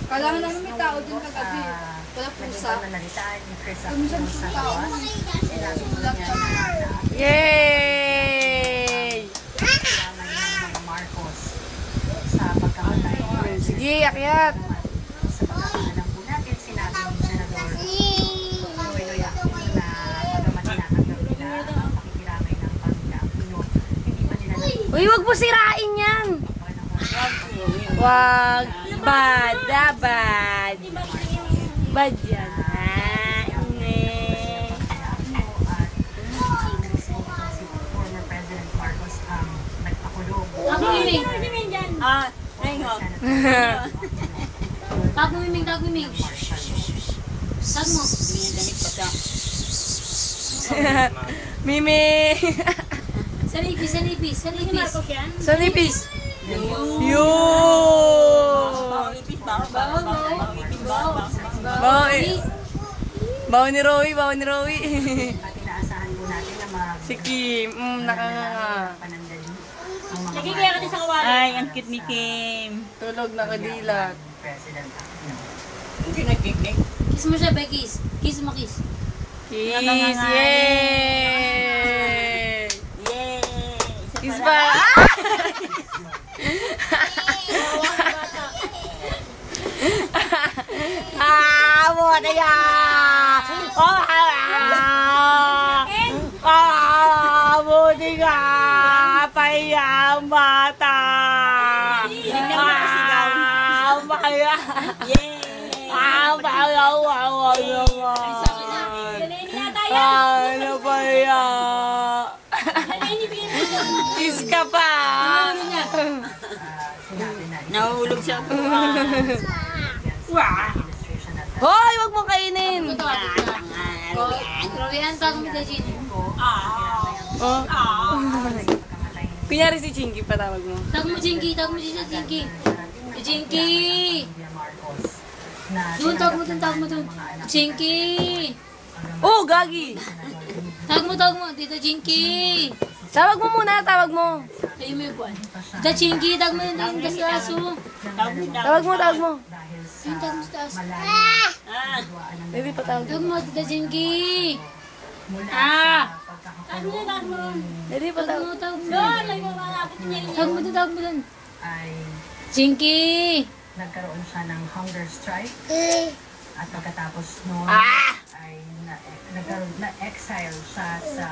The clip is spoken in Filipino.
Kailangan namin may tao din kagabi. Wala pusa. Kami siya may tao. Yay! Sige, akyat. Sa pagkakaalam po natin, sinabi ni Senador Noy Aquino na pagamat tinatanggap nila ang pakikiramay ng Pamilya Aquino, hindi pa nila Uy, wag mo sirain yan. Wag. Bad. Bad. Bad yan. Former President Marcos ang nagpakulong. Tago miming. Tago miming. Tago mo. Mimi. Sanipis. Sanipis. Yun. Bawo ni Rowie. At inaasahan po natin na Si Kim. Nakanganga. panandali ang mga Lagi kaya ka sa kawali. Ay, ang cute ni Kim. Tulog nakadilat. President Aquino. Hindi nag-picnic. Kiss mo siya, Becky. Kiss mo, kiss. Kiss. Nakanganga. Yay! Yay! Kiss pa. Buti ka! Buti ka! Payang bata! Paya! Yay! Ano ba yan? Kiss ka pa! Nahulog siya po. Hoy! Wag mong kainin! Rowian, tago mo dyan. Oh. Kunyari si Chinky, patawag mo. Tago mo, Jinky. Jinky! Doon, tago mo doon. Jinky! Oh, gagi! Tago mo. Dito, Jinky! Tawag mo muna, tawag mo. Tayo mo yung buwan. Dito, Jinky. Tago mo yung aso. Tawag mo. Ayun, tago mo sa aso. Baby, patawag. Tago mo, Dito, Jinky! Baby, patawag. Tago mo doon. ay Jinky! nagkaroon siya ng hunger strike at pagkatapos noon ay na-exile siya sa